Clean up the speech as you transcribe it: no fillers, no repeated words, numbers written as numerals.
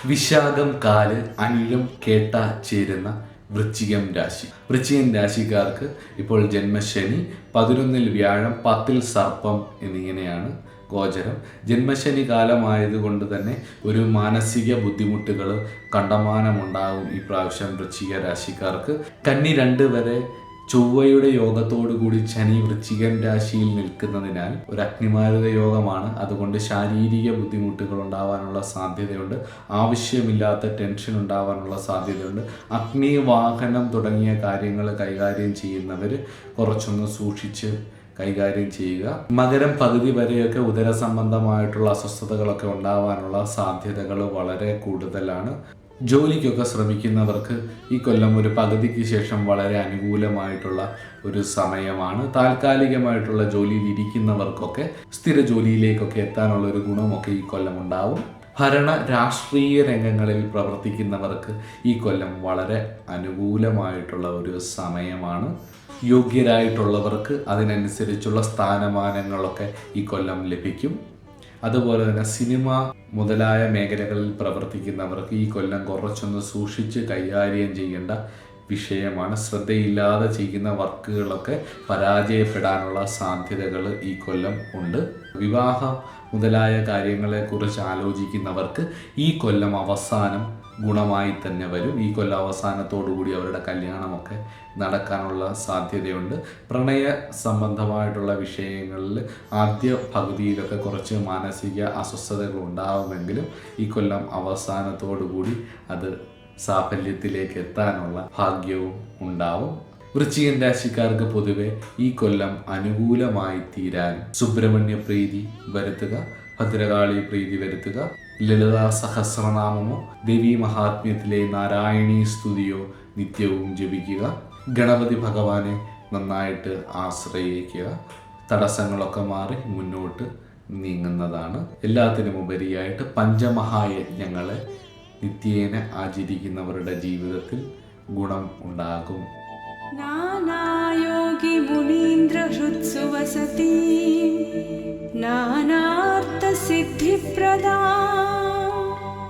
വിശാഖം കാല് അനിഴം കേട്ട ചേരുന്ന വൃശ്ചികം രാശി. വൃശ്ചികം രാശിക്കാർക്ക് ഇപ്പോൾ ജന്മശനി, 11-ൽ വ്യാഴം, 10-ൽ സർപ്പം എന്നിങ്ങനെയാണ് ഗോചരം. ജന്മശനി കാലമായതുകൊണ്ട് തന്നെ ഒരു മാനസിക ബുദ്ധിമുട്ടുകൾ കണ്ടമാനമുണ്ടാകും ഈ പ്രാവശ്യം വൃശ്ചിക രാശിക്കാർക്ക്. കന്നി 2 വരെ ചൊവ്വയുടെ യോഗത്തോടു കൂടി ശനി വൃശ്ചികം രാശിയിൽ നിൽക്കുന്നതിനാൽ ഒരു അഗ്നിമാരുത യോഗമാണ്. അതുകൊണ്ട് ശാരീരിക ബുദ്ധിമുട്ടുകൾ ഉണ്ടാവാനുള്ള സാധ്യതയുണ്ട്. ആവശ്യമില്ലാത്ത ടെൻഷൻ ഉണ്ടാവാനുള്ള സാധ്യതയുണ്ട്. അഗ്നി, വാഹനം തുടങ്ങിയ കാര്യങ്ങൾ കൈകാര്യം ചെയ്യുന്നവർ കുറച്ചൊന്ന് സൂക്ഷിച്ച് കൈകാര്യം ചെയ്യുക. മകരം പകുതി വരെയൊക്കെ ഉദര സംബന്ധമായിട്ടുള്ള അസ്വസ്ഥതകളൊക്കെ ഉണ്ടാവാനുള്ള സാധ്യതകൾ വളരെ കൂടുതലാണ്. ജോലിക്കൊക്കെ ശ്രമിക്കുന്നവർക്ക് ഈ കൊല്ലം ഒരു പകുതിക്ക് ശേഷം വളരെ അനുകൂലമായിട്ടുള്ള ഒരു സമയമാണ്. താൽക്കാലികമായിട്ടുള്ള ജോലിയിൽ ഇരിക്കുന്നവർക്കൊക്കെ സ്ഥിര ജോലിയിലേക്കൊക്കെ എത്താനുള്ള ഒരു ഗുണമൊക്കെ ഈ കൊല്ലം ഉണ്ടാവും. ഭരണ രാഷ്ട്രീയ രംഗങ്ങളിൽ പ്രവർത്തിക്കുന്നവർക്ക് ഈ കൊല്ലം വളരെ അനുകൂലമായിട്ടുള്ള ഒരു സമയമാണ്. യോഗ്യരായിട്ടുള്ളവർക്ക് അതിനനുസരിച്ചുള്ള സ്ഥാനമാനങ്ങളൊക്കെ ഈ കൊല്ലം ലഭിക്കും. അതുപോലെ തന്നെ സിനിമ മുതലായ മേഖലകളിൽ പ്രവർത്തിക്കുന്നവർക്ക് ഈ കൊല്ലം കുറച്ചൊന്ന് സൂക്ഷിച്ച് കൈകാര്യം ചെയ്യേണ്ട വിഷയമാണ്. ശ്രദ്ധയില്ലാതെ ചെയ്യുന്ന വർക്കുകളൊക്കെ പരാജയപ്പെടാനുള്ള സാധ്യതകൾ ഈ കൊല്ലം ഉണ്ട്. വിവാഹം മുതലായ കാര്യങ്ങളെക്കുറിച്ച് ആലോചിക്കുന്നവർക്ക് ഈ കൊല്ലം അവസാനം ഗുണമായി തന്നെ വരും. ഈ കൊല്ലം അവസാനത്തോടുകൂടി അവരുടെ കല്യാണമൊക്കെ നടക്കാനുള്ള സാധ്യതയുണ്ട്. പ്രണയ സംബന്ധമായിട്ടുള്ള വിഷയങ്ങളിൽ ആദ്യ പകുതിയിലൊക്കെ കുറച്ച് മാനസിക അസ്വസ്ഥതകൾ ഉണ്ടാവുമെങ്കിലും ഈ കൊല്ലം അവസാനത്തോടുകൂടി അത് സാഫല്യത്തിലേക്ക് എത്താനുള്ള ഭാഗ്യവും ഉണ്ടാവും. വൃശ്ചികം രാശിക്കാർക്ക് പൊതുവെ ഈ കൊല്ലം അനുകൂലമായി തീരാൻ സുബ്രഹ്മണ്യ പ്രീതി വരുത്തുക, ഭദ്രകാളി പ്രീതി വരുത്തുക, ലളിതാ സഹസ്രനാമമോ ദേവീ മഹാത്മ്യത്തിലെ നാരായണീ സ്തുതിയോ നിത്യവും ജപിക്കുക, ഗണപതി ഭഗവാനെ നന്നായിട്ട് ആശ്രയിക്കുക. തടസ്സങ്ങളൊക്കെ മാറി മുന്നോട്ട് നീങ്ങുന്നതാണ്. എല്ലാത്തിനും ഉപരിയായിട്ട് പഞ്ചമഹായജ്ഞങ്ങളെ നിത്യേന ആചരിക്കുന്നവരുടെ ജീവിതത്തിൽ ഗുണം ഉണ്ടാകും. നാനായോഗി മുനീന്ദ്ര ഹൃത്സു വസതി നാനാർത്ഥ സിദ്ധിപ്രദാ